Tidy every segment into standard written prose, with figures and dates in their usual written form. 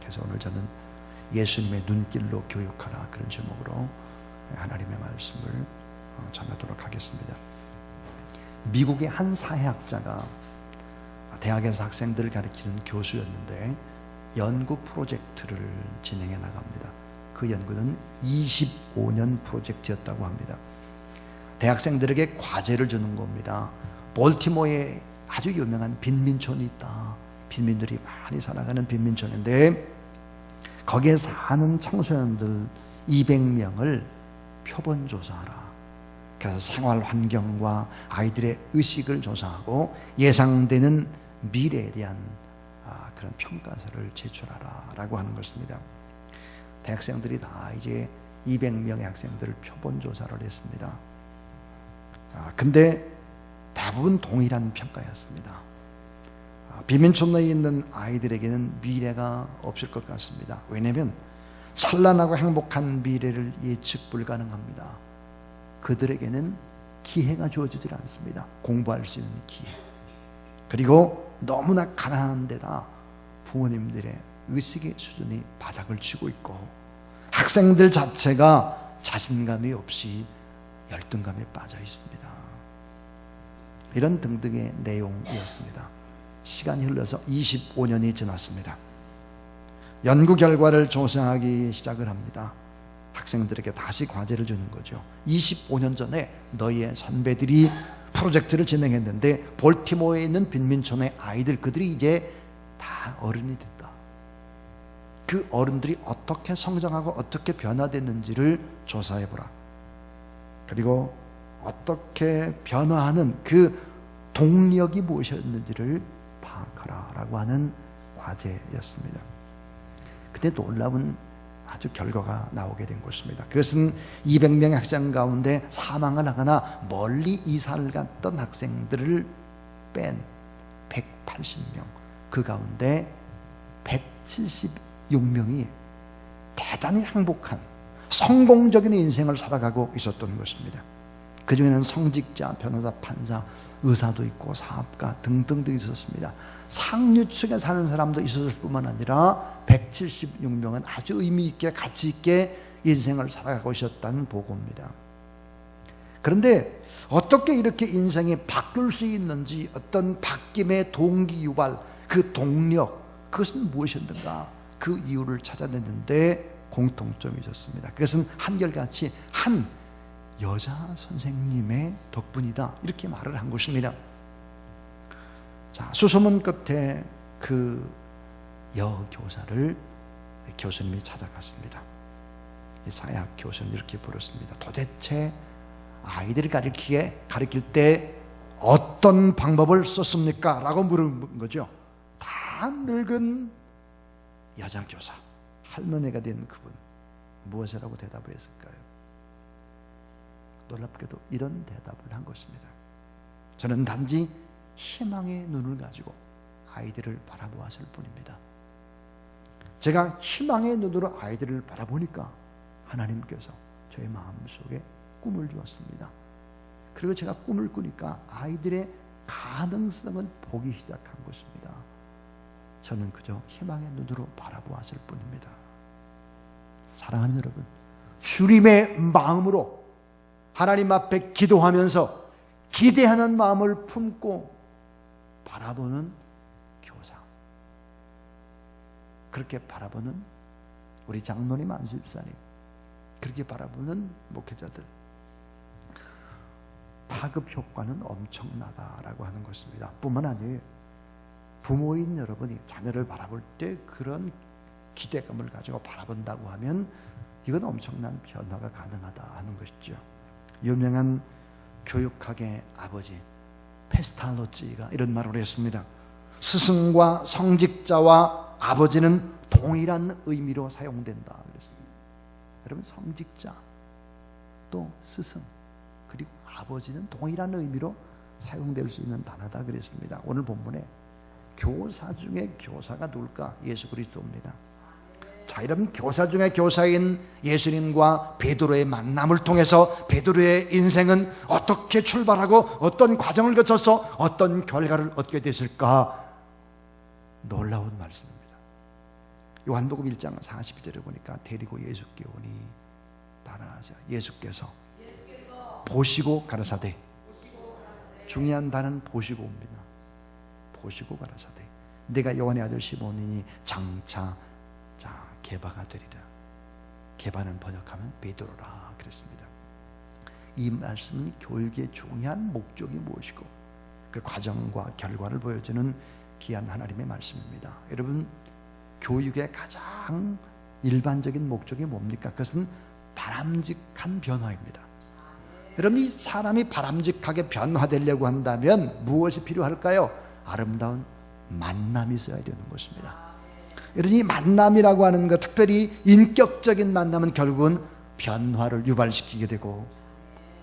그래서 오늘 저는 예수님의 눈길로 교육하라, 그런 제목으로 하나님의 말씀을 전하도록 하겠습니다. 미국의 한 사회학자가 대학에서 학생들을 가르치는 교수였는데 연구 프로젝트를 진행해 나갑니다. 그 연구는 25년 프로젝트였다고 합니다. 대학생들에게 과제를 주는 겁니다. 볼티모어에 아주 유명한 빈민촌이 있다. 빈민들이 많이 살아가는 빈민촌인데 거기에 사는 청소년들 200명을 표본 조사하라. 그래서 생활 환경과 아이들의 의식을 조사하고 예상되는 미래에 대한 그런 평가서를 제출하라 라고 하는 것입니다. 대학생들이 다 이제 200명의 학생들을 표본 조사를 했습니다. 근데 대부분 동일한 평가였습니다. 빈민촌에 있는 아이들에게는 미래가 없을 것 같습니다. 왜냐하면 찬란하고 행복한 미래를 예측 불가능합니다. 그들에게는 기회가 주어지질 않습니다. 공부할 수 있는 기회. 그리고 너무나 가난한 데다 부모님들의 의식의 수준이 바닥을 치고 있고 학생들 자체가 자신감이 없이 열등감에 빠져 있습니다. 이런 등등의 내용이었습니다. 시간이 흘러서 25년이 지났습니다. 연구 결과를 조사하기 시작을 합니다. 학생들에게 다시 과제를 주는 거죠. 25년 전에 너희의 선배들이 프로젝트를 진행했는데 볼티모어에 있는 빈민촌의 아이들, 그들이 이제 다 어른이 됐다. 그 어른들이 어떻게 성장하고 어떻게 변화됐는지를 조사해보라. 그리고 어떻게 변화하는 그 동력이 무엇이었는지를 파악하라 라고 하는 과제였습니다. 그때 놀라운 아주 결과가 나오게 된 것입니다. 그것은 200명의 학생 가운데 사망을 하거나 멀리 이사를 갔던 학생들을 뺀 180명, 그 가운데 176명이 대단히 행복한 성공적인 인생을 살아가고 있었던 것입니다. 그 중에는 성직자, 변호사, 판사, 의사도 있고 사업가 등등등 있었습니다. 상류층에 사는 사람도 있었을 뿐만 아니라 176명은 아주 의미 있게 가치 있게 인생을 살아가고 있었다는 보고입니다. 그런데 어떻게 이렇게 인생이 바뀔 수 있는지, 어떤 바뀜의 동기 유발, 그 동력, 그것은 무엇이었는가, 그 이유를 찾아냈는데 공통점이 있었습니다. 그것은 한결같이 한 여자 선생님의 덕분이다, 이렇게 말을 한 것입니다. 자, 수소문 끝에 그 여교사를 교수님이 찾아갔습니다. 사회학 교수는 이렇게 물었습니다. 도대체 아이들을 가르칠 때 어떤 방법을 썼습니까? 라고 물은 거죠. 다 늙은 여자 교사, 할머니가 된 그분, 무엇이라고 대답을 했을까요? 놀랍게도 이런 대답을 한 것입니다. 저는 단지 희망의 눈을 가지고 아이들을 바라보았을 뿐입니다. 제가 희망의 눈으로 아이들을 바라보니까 하나님께서 저의 마음속에 꿈을 주었습니다. 그리고 제가 꿈을 꾸니까 아이들의 가능성을 보기 시작한 것입니다. 저는 그저 희망의 눈으로 바라보았을 뿐입니다. 사랑하는 여러분, 주님의 마음으로 하나님 앞에 기도하면서 기대하는 마음을 품고 바라보는 교사, 그렇게 바라보는 우리 장로님, 안수집사님, 그렇게 바라보는 목회자들, 파급 효과는 엄청나다라고 하는 것입니다. 뿐만 아니에요. 부모인 여러분이 자녀를 바라볼 때 그런 기대감을 가지고 바라본다고 하면 이건 엄청난 변화가 가능하다 하는 것이죠. 유명한 교육학의 아버지 페스탈로찌가 이런 말을 했습니다. 스승과 성직자와 아버지는 동일한 의미로 사용된다 그랬습니다. 여러분, 성직자 또 스승 그리고 아버지는 동일한 의미로 사용될 수 있는 단어다 그랬습니다. 오늘 본문에 교사 중에 교사가 누굴까? 예수 그리스도입니다. 자, 이런 교사 중에 교사인 예수님과 베드로의 만남을 통해서 베드로의 인생은 어떻게 출발하고 어떤 과정을 거쳐서 어떤 결과를 얻게 됐을까? 놀라운 말씀입니다. 요한복음 1장 42절에 보니까 데리고 예수께 오니 따라하자. 예수께서 보시고 가라사대. 중요한 단어는 보시고 옵니다. 보시고 가라사대. 내가 요한의 아들 시몬이니 장차 게바가 되리라. 게바는 번역하면 베드로라 그랬습니다. 이 말씀은 교육의 중요한 목적이 무엇이고 그 과정과 결과를 보여주는 귀한 하나님의 말씀입니다. 여러분, 교육의 가장 일반적인 목적이 뭡니까? 그것은 바람직한 변화입니다. 여러분, 이 사람이 바람직하게 변화되려고 한다면 무엇이 필요할까요? 아름다운 만남이 있어야 되는 것입니다. 여러분, 이 만남이라고 하는 것, 특별히 인격적인 만남은 결국은 변화를 유발시키게 되고,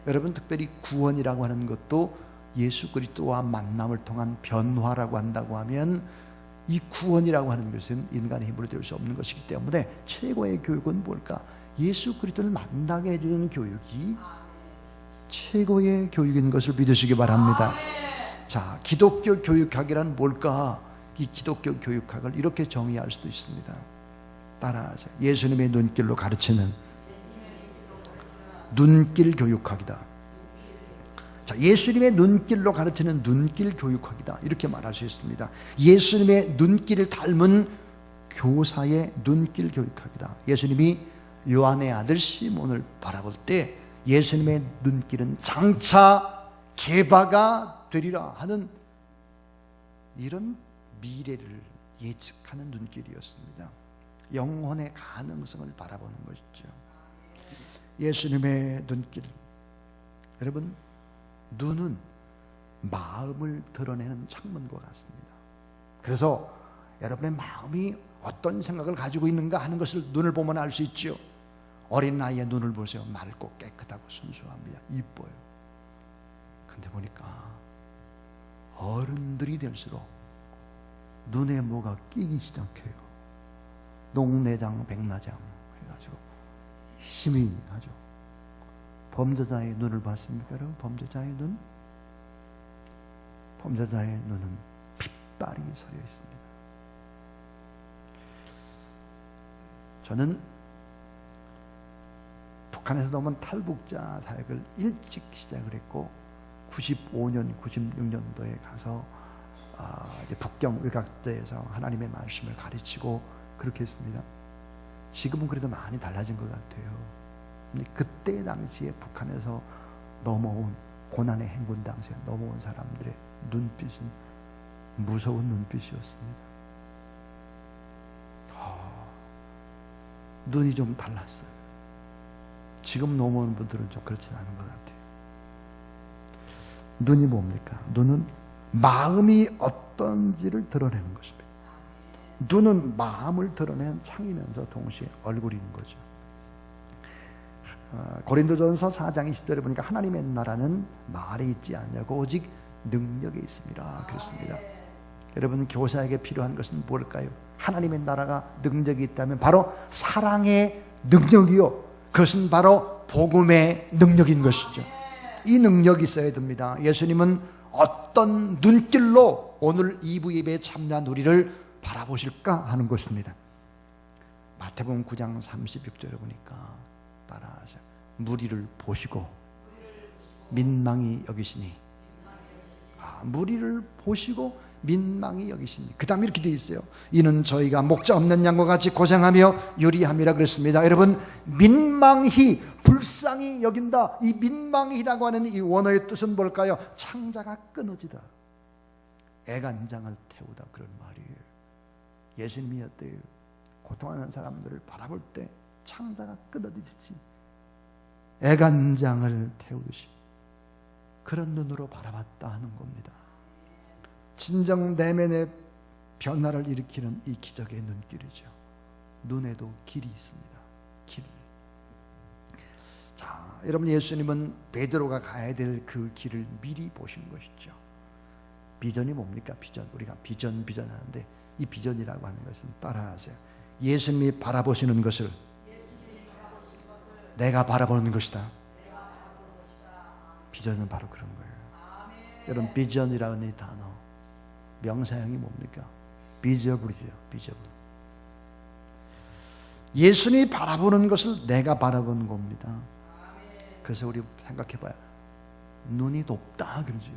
여러분, 특별히 구원이라고 하는 것도 예수 그리스도와 만남을 통한 변화라고 한다고 하면, 이 구원이라고 하는 것은 인간의 힘으로 될 수 없는 것이기 때문에 최고의 교육은 뭘까? 예수 그리스도를 만나게 해주는 교육이 최고의 교육인 것을 믿으시기 바랍니다. 자, 기독교 교육학이란 뭘까? 이 기독교 교육학을 이렇게 정의할 수도 있습니다. 따라하세요. 예수님의 눈길로 가르치는 눈길 교육학이다. 자, 예수님의 눈길로 가르치는 눈길 교육학이다. 이렇게 말할 수 있습니다. 예수님의 눈길을 닮은 교사의 눈길 교육학이다. 예수님이 요한의 아들 시몬을 바라볼 때 예수님의 눈길은 장차 게바가 되리라 하는 이런 미래를 예측하는 눈길이었습니다. 영혼의 가능성을 바라보는 것이죠. 예수님의 눈길. 여러분, 눈은 마음을 드러내는 창문과 같습니다. 그래서 여러분의 마음이 어떤 생각을 가지고 있는가 하는 것을 눈을 보면 알 수 있죠. 어린 아이의 눈을 보세요. 맑고 깨끗하고 순수합니다. 이뻐요. 근데 보니까 어른들이 될수록 눈에 뭐가 끼기 시작해요. 녹내장, 백내장 해가지고 희미하죠. 범죄자의 눈을 봤습니까, 여러분? 범죄자의 눈? 범죄자의 눈은 핏발이 서려 있습니다. 저는 북한에서 넘은 탈북자 사역을 일찍 시작을 했고 95년, 96년도에 가서 이제 북경 외곽대에서 하나님의 말씀을 가르치고 그렇게 했습니다. 지금은 그래도 많이 달라진 것 같아요. 근데 그때 당시에 북한에서 넘어온 고난의 행군 당시에 넘어온 사람들의 눈빛은 무서운 눈빛이었습니다. 눈이 좀 달랐어요. 지금 넘어오는 분들은 좀 그렇진 않은 것 같아요. 눈이 뭡니까? 눈은 마음이 어떤지를 드러내는 것입니다. 눈은 마음을 드러낸 창이면서 동시에 얼굴인 거죠. 고린도전서 4장 20절에 보니까 하나님의 나라는 말에 있지 않냐고 오직 능력에 있습니다. 그렇습니다. 여러분, 교사에게 필요한 것은 뭘까요? 하나님의 나라가 능력이 있다면 바로 사랑의 능력이요, 그것은 바로 복음의 능력인 것이죠. 이 능력이 있어야 됩니다. 예수님은 어떤 눈길로 오늘 2부 예배에 참여한 우리를 바라보실까 하는 것입니다. 마태복음 9장 36절에 보니까 따라하세요. 무리를 보시고 민망히 여기시니, 무리를 보시고 민망히 여기시니, 그 다음에 이렇게 되어 있어요. 이는 저희가 목자 없는 양과 같이 고생하며 유리함이라 그랬습니다. 여러분, 민망히, 불쌍히 여긴다. 이 민망히라고 하는 이 원어의 뜻은 뭘까요? 창자가 끊어지다, 애간장을 태우다, 그런 말이에요. 예수님이 어때요? 고통하는 사람들을 바라볼 때 창자가 끊어지듯이 애간장을 태우듯이 그런 눈으로 바라봤다 하는 겁니다. 진정 내면의 변화를 일으키는 이 기적의 눈길이죠. 눈에도 길이 있습니다. 길. 자, 여러분, 예수님은 베드로가 가야 될 그 길을 미리 보신 것이죠. 비전이 뭡니까? 비전. 우리가 비전 하는데 이 비전이라고 하는 것은 따라하세요. 예수님이 바라보시는 것을 내가 바라보는 것이다. 비전은 바로 그런 거예요. 여러분, 비전이라는 이 단어 명사형이 뭡니까? 비저블이죠. 비저블. 예수님이 바라보는 것을 내가 바라보는 겁니다. 그래서 우리 생각해봐요. 눈이 높다 그러죠.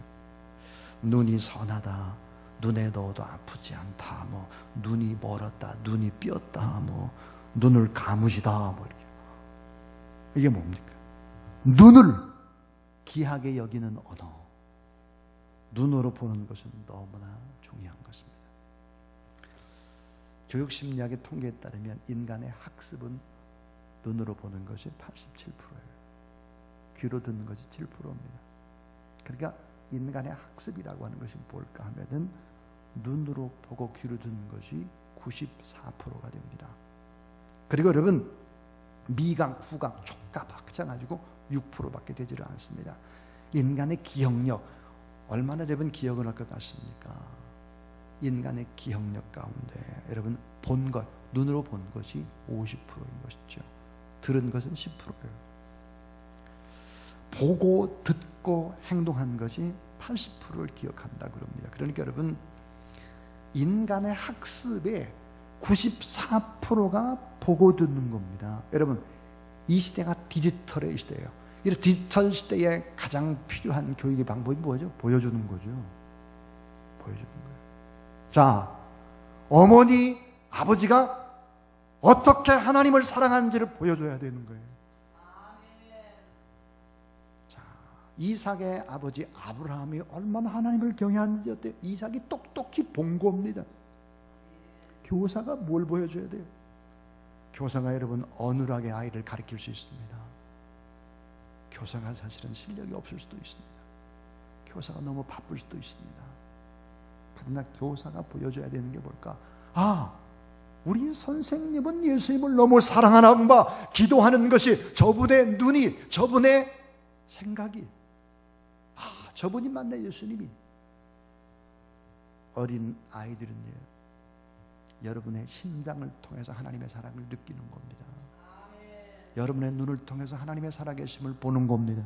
눈이 선하다, 눈에 넣어도 아프지 않다, 뭐 눈이 멀었다, 눈이 삐었다, 뭐 눈을 감으시다, 뭐 이렇게. 이게 뭡니까? 눈을 귀하게 여기는 언어, 눈으로 보는 것은 너무나 중요한 것입니다. 교육심리학의 통계에 따르면 인간의 학습은 눈으로 보는 것이 87%예요. 귀로 듣는 것이 7%입니다. 그러니까 인간의 학습이라고 하는 것이 뭘까 하면은 눈으로 보고 귀로 듣는 것이 94%가 됩니다. 그리고 여러분, 미각, 후각, 촉각 합쳐가지고 6%밖에 되지를 않습니다. 인간의 기억력, 얼마나 여러분 기억을 할 것 같습니까? 인간의 기억력 가운데 여러분 본 것, 눈으로 본 것이 50%인 것이죠. 들은 것은 10%예요. 보고 듣고 행동한 것이 80%를 기억한다 그럽니다. 그러니까 여러분, 인간의 학습의 94%가 보고 듣는 겁니다. 여러분, 이 시대가 디지털의 시대예요. 이 디지털 시대에 가장 필요한 교육의 방법이 뭐죠? 보여주는 거죠. 보여주는 거예요. 자, 어머니, 아버지가 어떻게 하나님을 사랑하는지를 보여줘야 되는 거예요. 자, 이삭의 아버지 아브라함이 얼마나 하나님을 경외하는지 어때요? 이삭이 똑똑히 본 겁니다. 교사가 뭘 보여줘야 돼요? 교사가 여러분 어눌하게 아이를 가르칠 수 있습니다. 교사가 사실은 실력이 없을 수도 있습니다. 교사가 너무 바쁠 수도 있습니다. 그러나 교사가 보여줘야 되는 게 뭘까? 아, 우리 선생님은 예수님을 너무 사랑하나 봐. 기도하는 것이 저분의 눈이, 저분의 생각이, 아, 저분이 맞네, 예수님이. 어린 아이들은요, 여러분의 심장을 통해서 하나님의 사랑을 느끼는 겁니다. 여러분의 눈을 통해서 하나님의 살아계심을 보는 겁니다.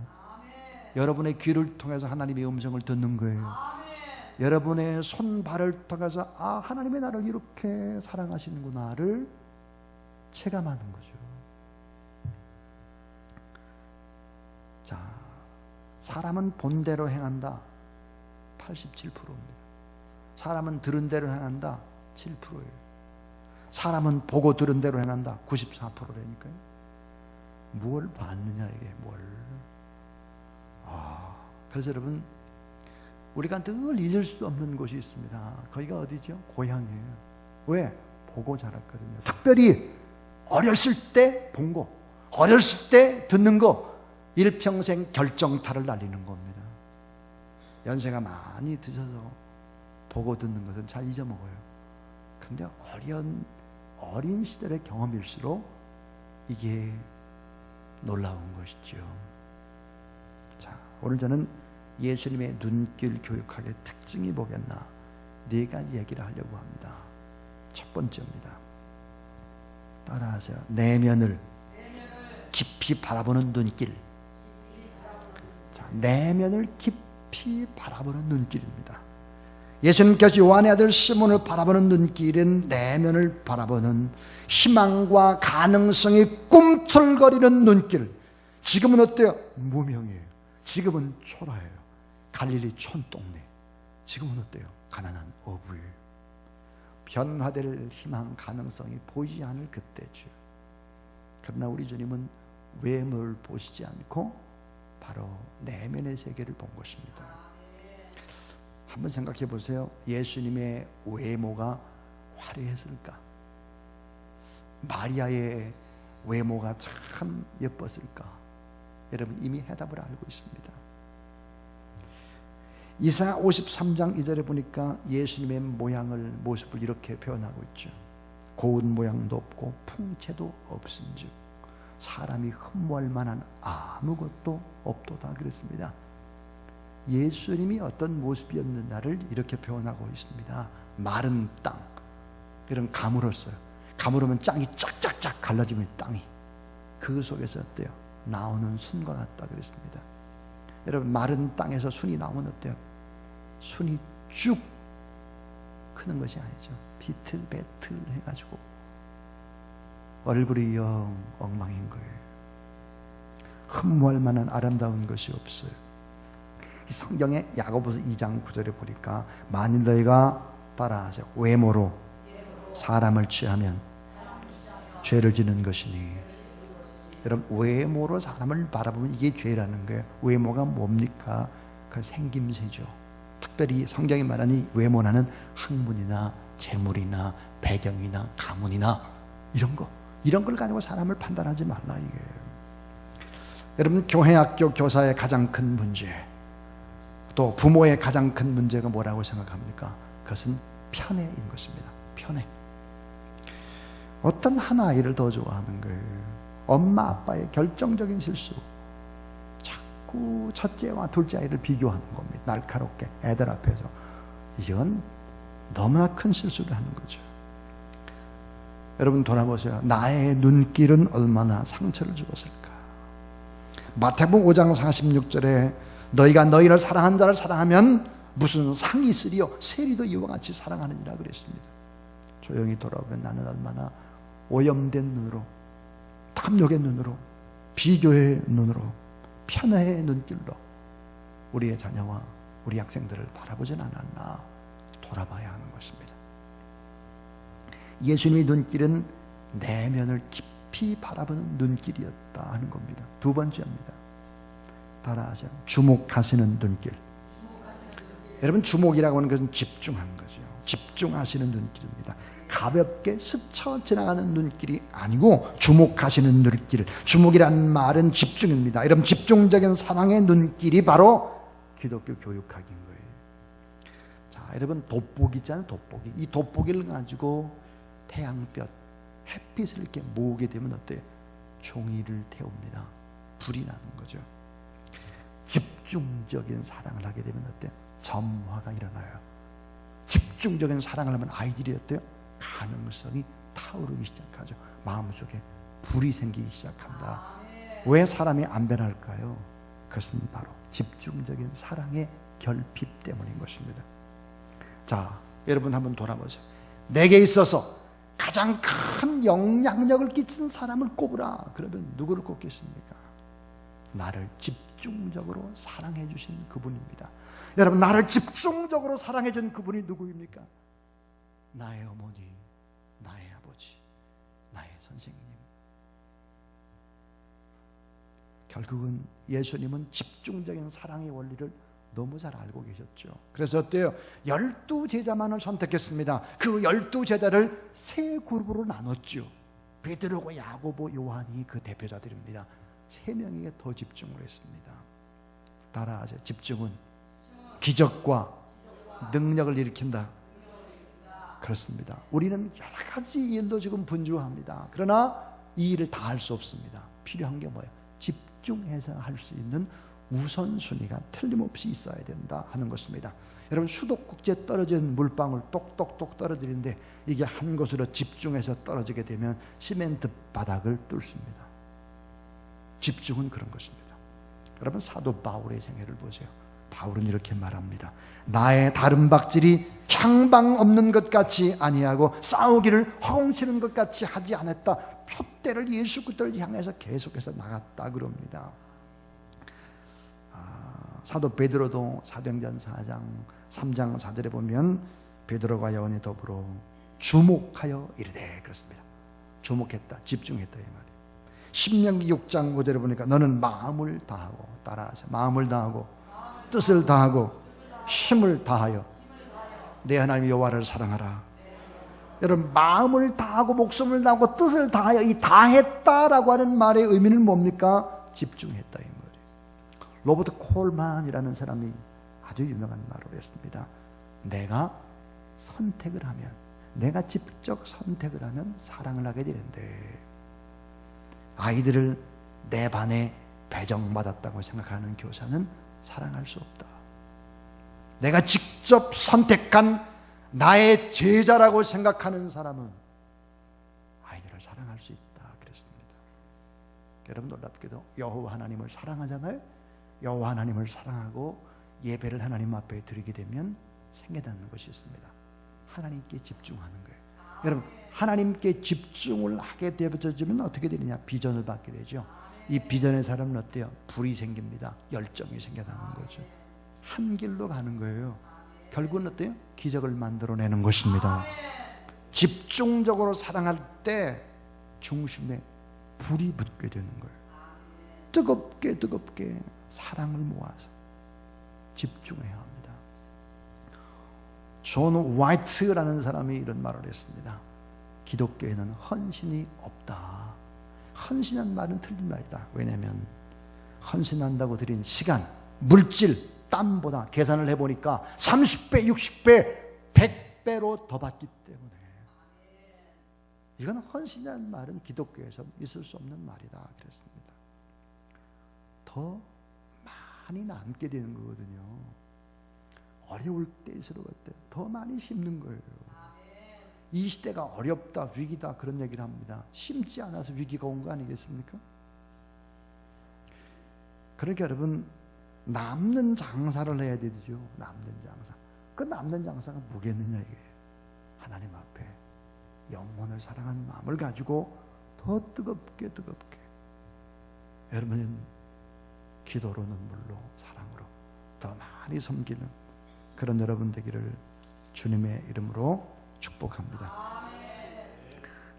여러분의 귀를 통해서 하나님의 음성을 듣는 거예요. 여러분의 손발을 통해서 아, 하나님의 나를 이렇게 사랑하시는구나를 체감하는 거죠. 자, 사람은 본 대로 행한다 87%입니다. 사람은 들은 대로 행한다 7%예요. 사람은 보고 들은 대로 행한다 94%라니까요. 무엇을 봤느냐, 이게 뭘. 아, 그래서 여러분, 우리가 늘 잊을 수 없는 곳이 있습니다. 거기가 어디죠? 고향이에요. 왜? 보고 자랐거든요. 특별히 어렸을 때 본 거, 어렸을 때 듣는 거, 일평생 결정타를 날리는 겁니다. 연세가 많이 드셔서 보고 듣는 것은 잘 잊어먹어요. 근데 어린 시절의 경험일수록 이게 놀라운 것이죠. 자, 오늘 저는 예수님의 눈길 교육학의 특징이 뭐겠나, 네 가지 얘기를 하려고 합니다. 첫 번째입니다. 따라하세요. 내면을 깊이 바라보는 눈길. 자, 내면을 깊이 바라보는 눈길입니다. 예수님께서 요한의 아들 시몬을 바라보는 눈길은 내면을 바라보는 희망과 가능성이 꿈틀거리는 눈길. 지금은 어때요? 무명이에요. 지금은 초라해요. 갈릴리 촌동네. 지금은 어때요? 가난한 어불. 변화될 희망, 가능성이 보이지 않을 그때죠. 그러나 우리 주님은 외모를 보시지 않고 바로 내면의 세계를 본 것입니다. 한번 생각해 보세요. 예수님의 외모가 화려했을까? 마리아의 외모가 참 예뻤을까? 여러분 이미 해답을 알고 있습니다. 이사야 53장 2절에 보니까 예수님의 모습을 이렇게 표현하고 있죠. 고운 모양도 없고 풍채도 없은즉 사람이 흠모할 만한 아무것도 없도다 그랬습니다. 예수님이 어떤 모습이었느냐를 이렇게 표현하고 있습니다. 마른 땅, 이런 가물었어요. 가물으면 땅이 쫙쫙쫙 갈라지면 땅이, 그 속에서 어때요? 나오는 순과 같다 그랬습니다. 여러분, 마른 땅에서 순이 나오면 어때요? 순이 쭉 크는 것이 아니죠. 비틀배틀 해가지고 얼굴이 영 엉망인 거예요. 흠모할 만한 아름다운 것이 없어요. 이 성경의 야고보서 2장 9절에 보니까 만일 너희가 따라하세요. 외모로 사람을 취하면 죄를 지는 것이니. 여러분, 외모로 사람을 바라보면 이게 죄라는 거예요. 외모가 뭡니까? 그 생김새죠. 특별히 성경이 말하는 이 외모라는 학문이나 재물이나 배경이나 가문이나 이런 걸 가지고 사람을 판단하지 말라 이게. 여러분, 교회 학교 교사의 가장 큰 문제, 또 부모의 가장 큰 문제가 뭐라고 생각합니까? 그것은 편애인 것입니다. 편애. 어떤 한 아이를 더 좋아하는 거예요. 엄마 아빠의 결정적인 실수, 자꾸 첫째와 둘째 아이를 비교하는 겁니다. 날카롭게 애들 앞에서. 이건 너무나 큰 실수를 하는 거죠. 여러분, 돌아보세요. 나의 눈길은 얼마나 상처를 주었을까. 마태복음 5장 46절에 너희가 너희를 사랑한 자를 사랑하면 무슨 상이 있으리요 세리도 이와 같이 사랑하느니라 그랬습니다. 조용히 돌아보면 나는 얼마나 오염된 눈으로, 탐욕의 눈으로, 비교의 눈으로, 편애의 눈길로 우리의 자녀와 우리 학생들을 바라보진 않았나 돌아봐야 하는 것입니다. 예수님의 눈길은 내면을 깊이 바라보는 눈길이었다 하는 겁니다. 두 번째입니다. 따라하세요. 주목하시는 눈길. 여러분, 주목이라고 하는 것은 집중하는 거죠. 집중하시는 눈길입니다. 가볍게 스쳐 지나가는 눈길이 아니고 주목하시는 눈길. 주목이란 말은 집중입니다. 여러분, 집중적인 사랑의 눈길이 바로 기독교 교육학인 거예요. 자, 여러분, 돋보기 있잖아요. 돋보기. 이 돋보기를 가지고 태양볕, 햇빛을 이렇게 모으게 되면 어때요? 종이를 태웁니다. 불이 나는 거죠. 집중적인 사랑을 하게 되면 어때요? 점화가 일어나요. 집중적인 사랑을 하면 아이들이 어때요? 가능성이 타오르기 시작하죠. 마음속에 불이 생기기 시작한다. 왜 사람이 안 변할까요? 그것은 바로 집중적인 사랑의 결핍 때문인 것입니다. 자, 여러분 한번 돌아보세요. 내게 있어서 가장 큰 영향력을 끼친 사람을 꼽으라. 그러면 누구를 꼽겠습니까? 나를 집중적으로 사랑해 주신 그분입니다. 여러분, 나를 집중적으로 사랑해 준 그분이 누구입니까? 나의 어머니, 나의 아버지, 나의 선생님. 결국은 예수님은 집중적인 사랑의 원리를 너무 잘 알고 계셨죠. 그래서 어때요? 12제자만을 선택했습니다. 그 12제자를 세 그룹으로 나눴죠. 베드로고 야고보, 요한이 그 대표자들입니다. 세 명에게 더 집중을 했습니다. 따라하세요. 집중은 기적과 능력을 일으킨다. 그렇습니다. 우리는 여러 가지 일도 지금 분주합니다. 그러나 이 일을 다 할 수 없습니다. 필요한 게 뭐예요? 집중해서 할 수 있는 우선순위가 틀림없이 있어야 된다 하는 것입니다. 여러분, 수도꼭지에 떨어진 물방울 똑똑똑 떨어지는데 이게 한 곳으로 집중해서 떨어지게 되면 시멘트 바닥을 뚫습니다. 집중은 그런 것입니다. 여러분, 사도 바울의 생애를 보세요. 바울은 이렇게 말합니다. 나의 다른 박질이 향방 없는 것 같이 아니하고 싸우기를 허공치는 것 같이 하지 않았다. 표대를 예수 그리스도를 향해서 계속해서 나갔다 그럽니다. 사도 베드로도 사도행전 4장 3장 4절에 보면 베드로가 요한이 더불어 주목하여 이르되 그렇습니다. 주목했다, 집중했다 이 말이에요. 신명기 6장 5절에 보니까 너는 마음을 다하고, 따라하세요. 마음을 다하고 뜻을 다하고 힘을 다하여 내 하나님 여호와를 사랑하라. 여러분, 마음을 다하고 목숨을 다하고 뜻을 다하여, 이 다했다라고 하는 말의 의미는 뭡니까? 집중했다 이 말이에요. 로버트 콜만이라는 사람이 아주 유명한 말을 했습니다. 내가 선택을 하면, 내가 직접 선택을 하면 사랑을 하게 되는데, 아이들을 내 반에 배정받았다고 생각하는 교사는 사랑할 수 없다. 내가 직접 선택한 나의 제자라고 생각하는 사람은 아이들을 사랑할 수 있다 그랬습니다. 여러분, 놀랍게도 여호와 하나님을 사랑하잖아요. 여호와 하나님을 사랑하고 예배를 하나님 앞에 드리게 되면 생겨나는 것이 있습니다. 하나님께 집중하는 거예요. 여러분, 하나님께 집중을 하게 되어지면 어떻게 되느냐? 비전을 받게 되죠. 이 비전의 사람은 어때요? 불이 생깁니다. 열정이 생겨나는 거죠. 한 길로 가는 거예요. 결국은 어때요? 기적을 만들어내는 것입니다. 집중적으로 사랑할 때 중심에 불이 붙게 되는 거예요. 뜨겁게 사랑을 모아서 집중해야 합니다. 존 화이트라는 사람이 이런 말을 했습니다. 기독교에는 헌신이 없다. 헌신한 말은 틀린 말이다. 왜냐하면 헌신한다고 드린 시간, 물질, 땀보다 계산을 해보니까 30배, 60배, 100배로 더 받기 때문에 이건 헌신이라는 말은 기독교에서 있을 수 없는 말이다 그랬습니다. 더 많이 남게 되는 거거든요. 어려울 때일수록 더 많이 심는 거예요. 이 시대가 어렵다, 위기다 그런 얘기를 합니다. 심지 않아서 위기가 온 거 아니겠습니까? 그러니까 여러분 남는 장사를 해야 되죠. 남는 장사. 그 남는 장사가 뭐겠느냐 이게. 하나님 앞에 영혼을 사랑하는 마음을 가지고 더 뜨겁게 여러분은 기도로 눈물로 사랑으로 더 많이 섬기는 그런 여러분 되기를 주님의 이름으로 축복합니다.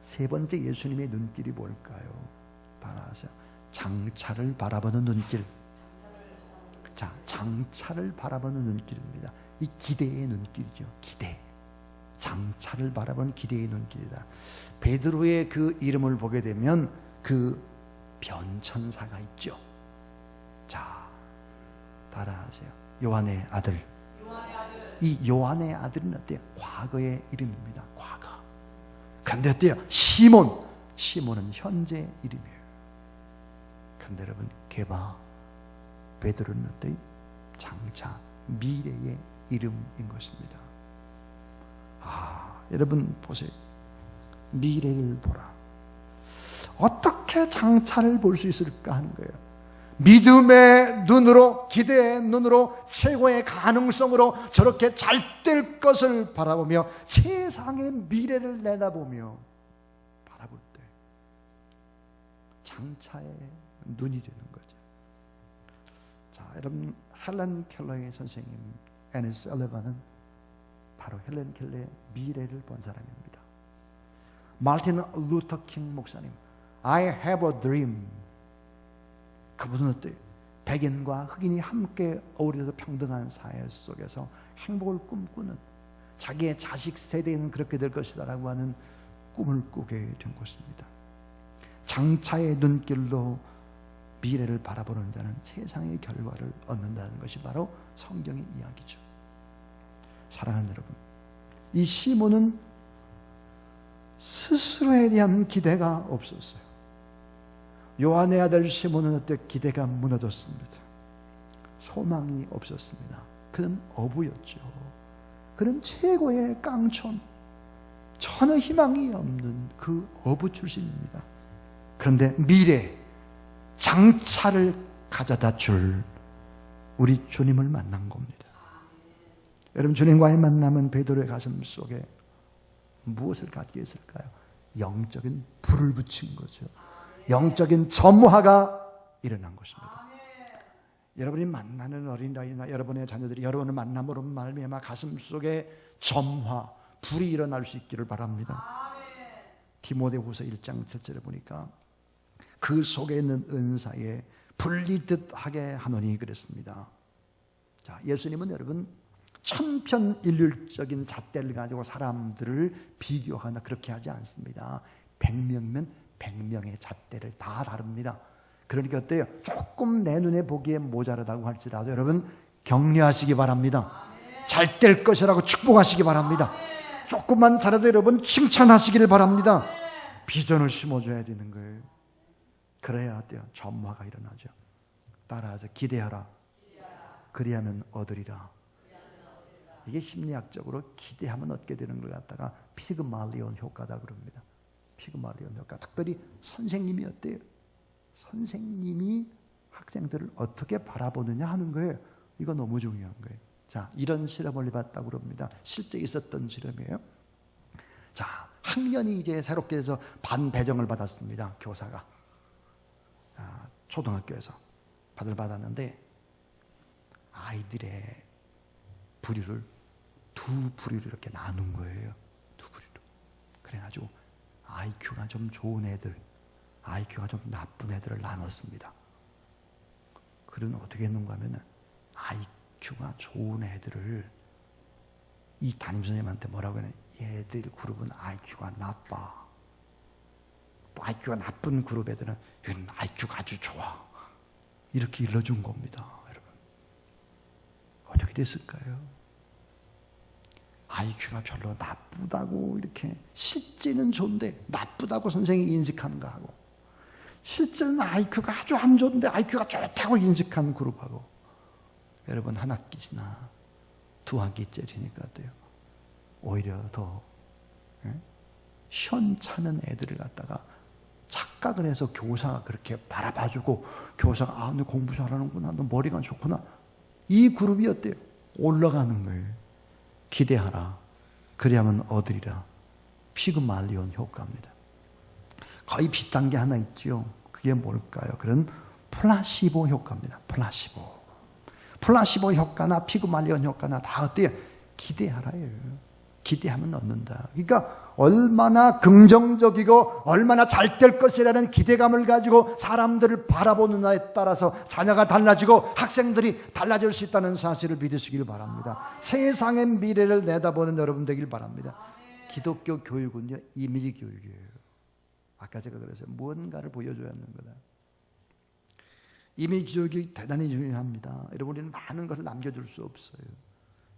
세 번째 예수님의 눈길이 뭘까요? 바라보세요. 장차를 바라보는 눈길. 자, 장차를 바라보는 눈길입니다. 이 기대의 눈길이죠. 기대. 장차를 바라보는 기대의 눈길이다. 베드로의 그 이름을 보게 되면 그 변천사가 있죠. 자, 따라하세요. 요한의 아들. 이 요한의 아들은 어때요? 과거의 이름입니다. 과거. 그런데 어때요? 시몬은 현재 이름이에요. 그런데 여러분 개바 베드로는 어때요? 장차 미래의 이름인 것입니다. 여러분 보세요. 미래를 보라. 어떻게 장차를 볼 수 있을까 하는 거예요. 믿음의 눈으로, 기대의 눈으로, 최고의 가능성으로 저렇게 잘 될 것을 바라보며 세상의 미래를 내다보며 바라볼 때 장차에 눈이 되는 거죠. 자, 여러분 헬렌 켈러의 선생님 애니 셀리반은 바로 헬렌 켈러의 미래를 본 사람입니다. 마틴 루터 킹 목사님 I have a dream. 그분은 어때요? 백인과 흑인이 함께 어우러져 평등한 사회 속에서 행복을 꿈꾸는 자기의 자식 세대에는 그렇게 될 것이다 라고 하는 꿈을 꾸게 된 것입니다. 장차의 눈길로 미래를 바라보는 자는 세상의 결과를 얻는다는 것이 바로 성경의 이야기죠. 사랑하는 여러분, 이 시몬은 스스로에 대한 기대가 없었어요. 요한의 아들 시몬은 어때? 기대가 무너졌습니다. 소망이 없었습니다. 그는 어부였죠. 그는 최고의 깡촌, 전혀 희망이 없는 그 어부 출신입니다. 그런데 미래, 장차를 가져다 줄 우리 주님을 만난 겁니다. 여러분, 주님과의 만남은 베드로의 가슴 속에 무엇을 갖게 했을까요? 영적인 불을 붙인 거죠. 영적인 점화가 일어난 것입니다. 여러분이 만나는 어린아이나 여러분의 자녀들이 여러분을 만남으로 말미암아 가슴 속에 점화, 불이 일어날 수 있기를 바랍니다. 디모데후서 1장 7절에 보니까 그 속에 있는 은사에 불리듯 하게 하노니 그랬습니다. 자, 예수님은 여러분 천편일률적인 잣대를 가지고 사람들을 비교하거나 그렇게 하지 않습니다. 100명이면 100명의 잣대를 다 다룹니다. 그러니까 어때요? 조금 내 눈에 보기에 모자라다고 할지라도 여러분 격려하시기 바랍니다. 잘 될 것이라고 축복하시기 바랍니다. 조금만 잘해도 여러분 칭찬하시기를 바랍니다. 비전을 심어줘야 되는 거예요. 그래야 어때요? 점화가 일어나죠. 따라하자. 기대하라. 그리하면 얻으리라. 이게 심리학적으로 기대하면 얻게 되는 걸 갖다가 피그말리온 효과다 그럽니다. 피그말리온 효과. 특별히 선생님이 어때요? 선생님이 학생들을 어떻게 바라보느냐 하는 거예요. 이거 너무 중요한 거예요. 자, 이런 실험을 해봤다고 그럽니다. 실제 있었던 실험이에요. 자, 학년이 이제 새롭게 해서 반 배정을 받았습니다. 교사가 초등학교에서 받았는데 아이들의 부류를 두 부류로 이렇게 나눈 거예요. 두 부류로. 그래가지고 IQ가 좀 좋은 애들, IQ가 좀 나쁜 애들을 나눴습니다. 그러면 어떻게 했는가 하면은 IQ가 좋은 애들을 이 담임선생님한테 뭐라고 하냐, 얘들 그룹은 IQ가 나빠. 또 IQ가 나쁜 그룹 애들은 얘는 IQ가 아주 좋아. 이렇게 일러준 겁니다, 여러분. 어떻게 됐을까요? IQ가 별로 나쁘다고 이렇게 실제는 좋은데 나쁘다고 선생님이 인식하는가 하고, 실제는 IQ가 아주 안 좋은데 IQ가 좋다고 인식하는 그룹하고, 여러분 한 학기 지나 두 학기째 되니까 어때요? 오히려 더 시원찮은 애들을 갖다가 착각을 해서 교사가 그렇게 바라봐주고, 교사가 아, 너 공부 잘하는구나, 너 머리가 좋구나, 이 그룹이 어때요? 올라가는 거예요. 기대하라, 그리하면 얻으리라. 피그말리온 효과입니다. 거의 비슷한 게 하나 있죠. 그게 뭘까요? 그런 플라시보 효과입니다. 플라시보 효과나 피그말리온 효과나 다 어때요? 기대하라예요. 기대하면 얻는다. 그러니까 얼마나 긍정적이고 얼마나 잘 될 것이라는 기대감을 가지고 사람들을 바라보는 나에 따라서 자녀가 달라지고 학생들이 달라질 수 있다는 사실을 믿으시길 바랍니다. 세상의 미래를 내다보는 여러분 되길 바랍니다. 기독교 교육은요, 이미지 교육이에요. 아까 제가 그랬어요. 무언가를 보여줘야 하는 거다. 이미지 교육이 대단히 중요합니다. 여러분, 우리는 많은 것을 남겨줄 수 없어요.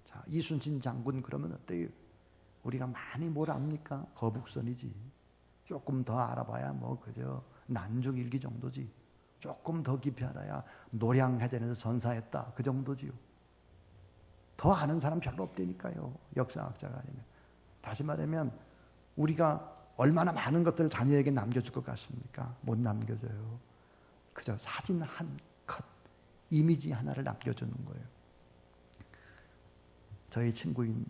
자, 이순신 장군 그러면 어때요? 우리가 많이 뭘 압니까? 거북선이지. 조금 더 알아봐야 뭐 그저 난중일기 정도지. 조금 더 깊이 알아야 노량해전에서 전사했다, 그 정도지요. 더 아는 사람 별로 없다니까요, 역사학자가 아니면. 다시 말하면 우리가 얼마나 많은 것들을 자녀에게 남겨줄 것 같습니까? 못 남겨줘요. 그저 사진 한 컷, 이미지 하나를 남겨주는 거예요. 저희 친구인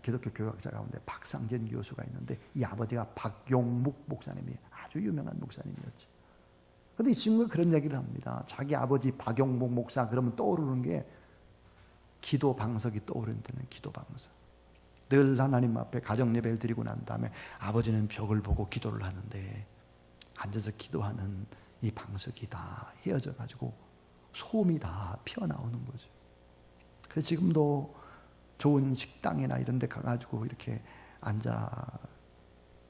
기독교 교육학자 가운데 박상진 교수가 있는데, 이 아버지가 박용묵 목사님이 아주 유명한 목사님이었죠. 그런데 이 친구가 그런 얘기를 합니다. 자기 아버지 박용묵 목사 그러면 떠오르는 게 기도 방석이 떠오른다는, 기도 방석. 늘 하나님 앞에 가정 예배를 드리고 난 다음에 아버지는 벽을 보고 기도를 하는데, 앉아서 기도하는 이 방석이 다 헤어져 가지고 솜이 다 피어나오는 거죠. 그래서 지금도 좋은 식당이나 이런 데 가가지고 이렇게 앉아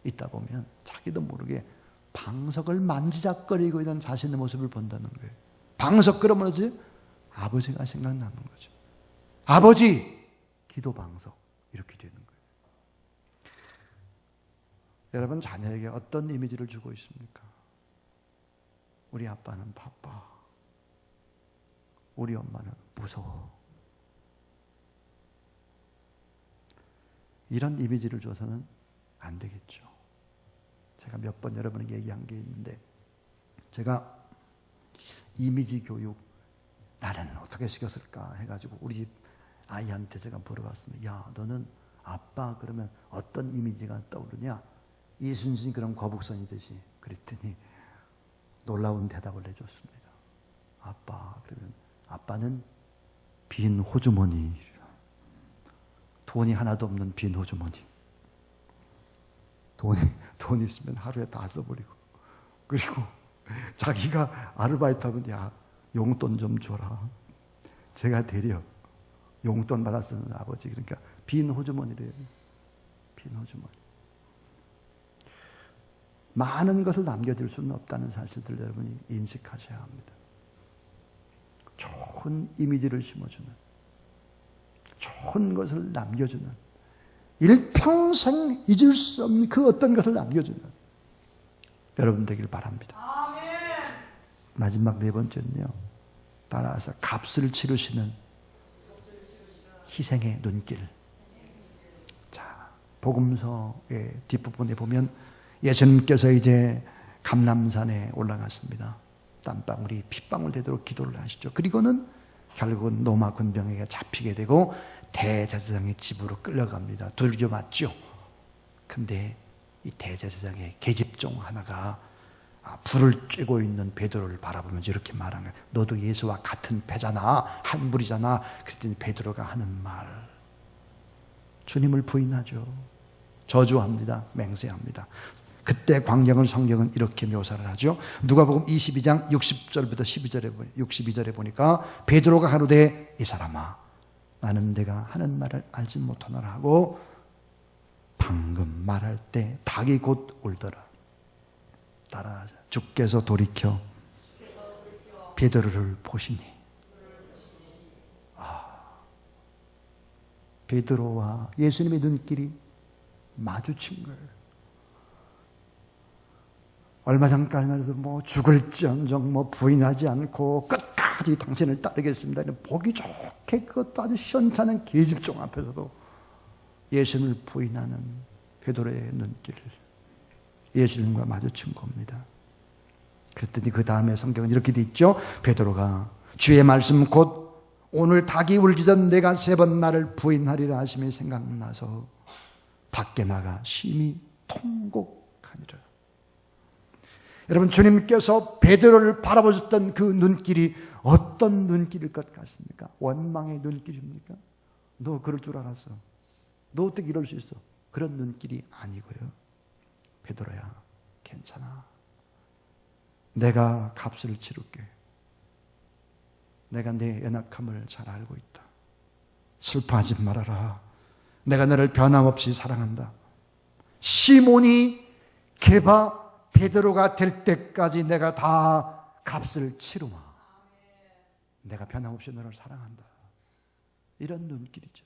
있다 보면 자기도 모르게 방석을 만지작거리고 있는 자신의 모습을 본다는 거예요. 방석 그러면 어지? 아버지가 생각나는 거죠. 아버지! 기도 방석. 이렇게 되는 거예요. 여러분, 자녀에게 어떤 이미지를 주고 있습니까? 우리 아빠는 바빠. 우리 엄마는 무서워. 이런 이미지를 줘서는 안 되겠죠. 제가 몇 번 여러분에게 얘기한 게 있는데, 제가 이미지 교육 나는 어떻게 시켰을까 해가지고 우리 집 아이한테 제가 물어봤습니다. 야, 너는 아빠 그러면 어떤 이미지가 떠오르냐? 이순신이 그런 거북선이듯이. 그랬더니 놀라운 대답을 해줬습니다. 아빠 그러면 아빠는 빈 호주머니, 돈이 하나도 없는 빈 호주머니. 돈 있으면 하루에 다 써버리고, 그리고 자기가 아르바이트 하면 야, 용돈 좀 줘라. 제가 데려 용돈 받아 쓰는 아버지. 그러니까 빈 호주머니래요. 빈 호주머니. 많은 것을 남겨줄 수는 없다는 사실들 여러분이 인식하셔야 합니다. 좋은 이미지를 심어주는, 좋은 것을 남겨주는, 일평생 잊을 수 없는 그 어떤 것을 남겨주는 여러분 되길 바랍니다. 마지막 네 번째는요, 따라서 값을 치르시는 희생의 눈길. 자, 복음서의 뒷부분에 보면 예수님께서 이제 감람산에 올라갔습니다. 땀방울이 핏방울 되도록 기도를 하시죠. 그리고는 결국은 로마 군병에게 잡히게 되고 대제사장의 집으로 끌려갑니다. 두들겨 맞죠. 근데 이 대제사장의 계집종 하나가 불을 쬐고 있는 베드로를 바라보면서 이렇게 말하는 거예요. 너도 예수와 같은 패잖아, 한 무리잖아. 그랬더니 베드로가 하는 말, 주님을 부인하죠. 저주합니다. 맹세합니다. 그때 광경을 성경은 이렇게 묘사를 하죠. 누가복음 22장 60절부터 62절에 보니까 베드로가 가로되 이 사람아 나는 내가 하는 말을 알지 못하노라 하고 방금 말할 때 닭이 곧 울더라. 따라하자. 주께서 돌이켜 베드로를 보시니. 베드로와 예수님의 눈길이 마주친 거예요. 얼마 전까지만 해도 뭐 죽을지언정 뭐 부인하지 않고 끝까지 당신을 따르겠습니다. 보기 좋게 그것도 아주 시원찮은 계집종 앞에서도 예수님을 부인하는 베드로의 눈길, 예수님과 마주친 겁니다. 그랬더니 그 다음에 성경은 이렇게 돼 있죠. 베드로가 주의 말씀 곧 오늘 닭이 울기 전 내가 3번 나를 부인하리라 하심이 생각나서 밖에 나가 심히 통곡하니라. 여러분, 주님께서 베드로를 바라보셨던 그 눈길이 어떤 눈길일 것 같습니까? 원망의 눈길입니까? 너 그럴 줄 알았어. 너 어떻게 이럴 수 있어? 그런 눈길이 아니고요. 베드로야, 괜찮아. 내가 값을 치를게. 내가 내 연약함을 잘 알고 있다. 슬퍼하지 말아라. 내가 너를 변함없이 사랑한다. 시몬이 게바 베드로가 될 때까지 내가 다 값을 치르마. 내가 변함없이 너를 사랑한다. 이런 눈길이죠.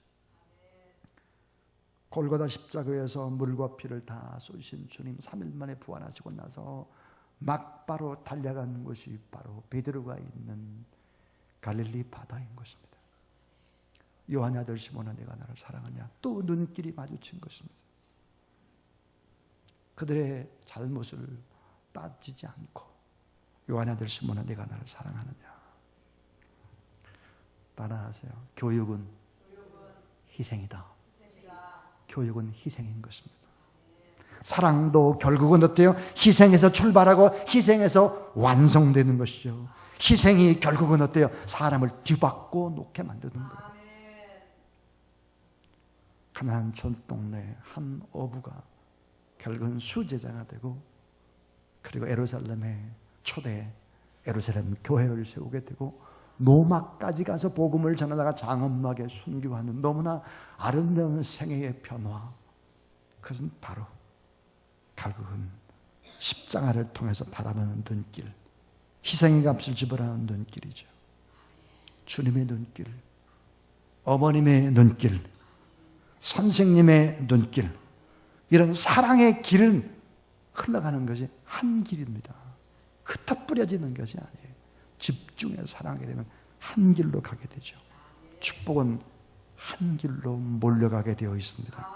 골고다 십자가에서 물과 피를 다 쏘신 주님 3일 만에 부활하시고 나서 막바로 달려간 곳이 바로 베드로가 있는 갈릴리 바다인 것입니다. 요한의 아들 시몬아 내가 나를 사랑하냐. 또 눈길이 마주친 것입니다. 그들의 잘못을 따지지 않고 요한의 아들 시몬아 내가 나를 사랑하느냐. 따라하세요. 교육은 희생이다. 교육은 희생인 것입니다. 사랑도 결국은 어때요? 희생에서 출발하고 희생에서 완성되는 것이죠. 희생이 결국은 어때요? 사람을 뒤바꿔 놓게 만드는 거예요. 가나안 촌동네 한 어부가 결국은 수제자가 되고 그리고 예루살렘의 초대 예루살렘 교회를 세우게 되고 로마까지 가서 복음을 전하다가 장엄하게 순교하는 너무나 아름다운 생애의 변화. 그것은 바로 결국은 십자가를 통해서 바라보는 눈길, 희생의 값을 지불하는 눈길이죠. 주님의 눈길, 어머님의 눈길, 선생님의 눈길, 이런 사랑의 길은 흘러가는 것이 한 길입니다. 흩어뿌려지는 것이 아니에요. 집중해서 사랑하게 되면 한 길로 가게 되죠. 축복은 한 길로 몰려가게 되어 있습니다.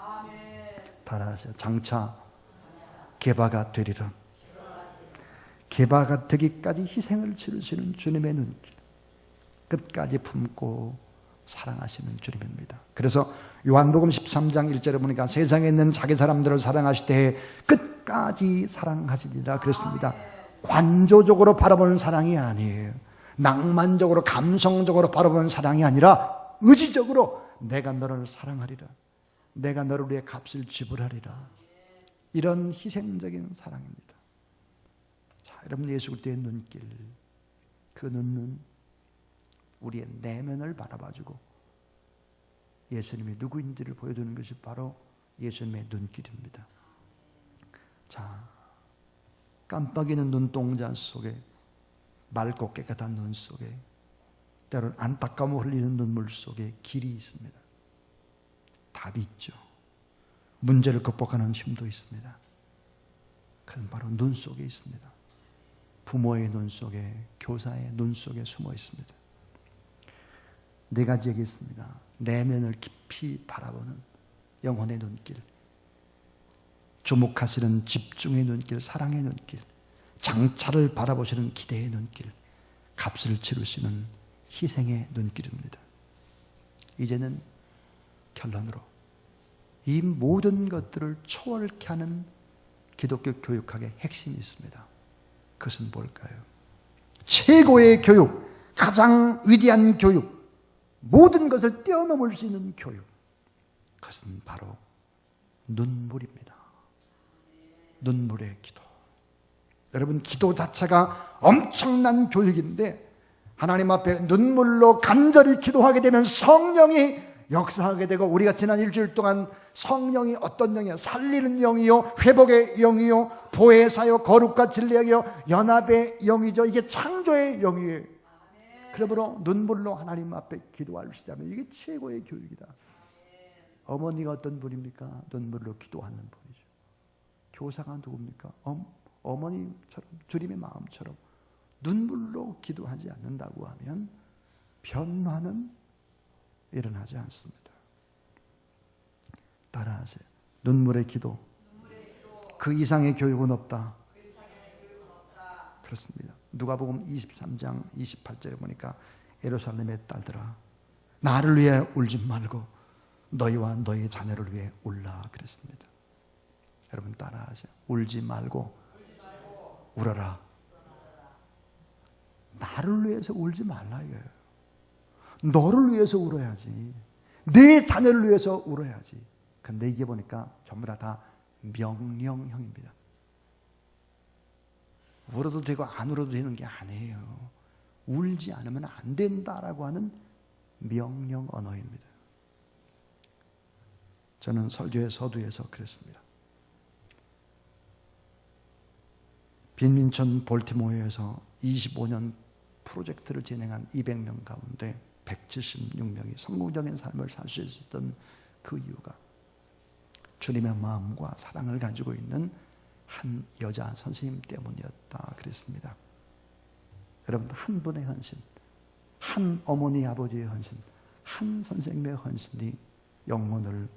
따라하세요. 장차 게바가 되리라. 게바가 되기까지 희생을 치르시는 주님의 눈길, 끝까지 품고 사랑하시는 주님입니다. 그래서 요한복음 13장 1절에 보니까 세상에 있는 자기 사람들을 사랑하시되 끝까지 사랑하시리라 그랬습니다. 관조적으로 바라보는 사랑이 아니에요. 낭만적으로 감성적으로 바라보는 사랑이 아니라 의지적으로 내가 너를 사랑하리라. 내가 너를 위해 값을 지불하리라. 이런 희생적인 사랑입니다. 자, 여러분, 예수 그리스도의 눈길, 그 눈은 우리의 내면을 바라봐주고 예수님이 누구인지를 보여주는 것이 바로 예수님의 눈길입니다. 자, 깜빡이는 눈동자 속에, 맑고 깨끗한 눈 속에, 때로는 안타까움을 흘리는 눈물 속에 길이 있습니다. 답이 있죠. 문제를 극복하는 힘도 있습니다. 그건 바로 눈 속에 있습니다. 부모의 눈 속에, 교사의 눈 속에 숨어 있습니다. 4가지 얘기했습니다. 내면을 깊이 바라보는 영혼의 눈길, 주목하시는 집중의 눈길, 사랑의 눈길, 장차를 바라보시는 기대의 눈길, 값을 치르시는 희생의 눈길입니다. 이제는 결론으로 이 모든 것들을 초월케 하는 기독교 교육학의 핵심이 있습니다. 그것은 뭘까요? 최고의 교육, 가장 위대한 교육, 모든 것을 뛰어넘을 수 있는 교육, 그것은 바로 눈물입니다. 눈물의 기도. 여러분, 기도 자체가 엄청난 교육인데 하나님 앞에 눈물로 간절히 기도하게 되면 성령이 역사하게 되고, 우리가 지난 일주일 동안 성령이 어떤 영이요? 살리는 영이요, 회복의 영이요, 보혜사요, 거룩과 진리의 영이요, 연합의 영이죠. 이게 창조의 영이에요. 그러므로 눈물로 하나님 앞에 기도할 수 있다면 이게 최고의 교육이다. 어머니가 어떤 분입니까? 눈물로 기도하는 분이죠. 교사가 누굽니까? 어머니처럼, 주님의 마음처럼 눈물로 기도하지 않는다고 하면 변화는 일어나지 않습니다. 따라하세요. 눈물의 기도. 그 이상의 교육은 없다. 그렇습니다. 누가복음 23장 28절에 보니까 예루살렘의 딸들아, 나를 위해 울지 말고 너희와 너희 자녀를 위해 울라 그랬습니다. 여러분 따라하세요. 울지 말고 울어라. 나를 위해서 울지 말라 이거예요. 너를 위해서 울어야지. 내 자녀를 위해서 울어야지. 근데 이게 보니까 전부 다 명령형입니다. 울어도 되고 안 울어도 되는 게 아니에요. 울지 않으면 안 된다라고 하는 명령 언어입니다. 저는 설교의 서두에서 그랬습니다. 빈민촌 볼티모어에서 25년 프로젝트를 진행한 200명 가운데 176명이 성공적인 삶을 살 수 있었던 그 이유가 주님의 마음과 사랑을 가지고 있는 한 여자 선생님 때문이었다 그랬습니다. 여러분, 한 분의 헌신, 한 어머니 아버지의 헌신, 한 선생님의 헌신이 영혼을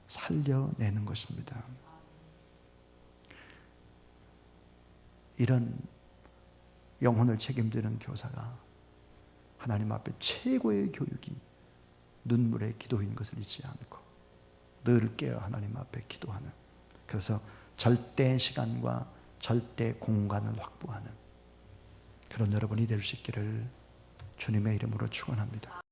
살려내는 것입니다. 이런 영혼을 책임지는 교사가 하나님 앞에 최고의 교육이 눈물의 기도인 것을 잊지 않고 늘 깨어 하나님 앞에 기도하는, 그래서 절대 시간과 절대 공간을 확보하는 그런 여러분이 될 수 있기를 주님의 이름으로 축원합니다.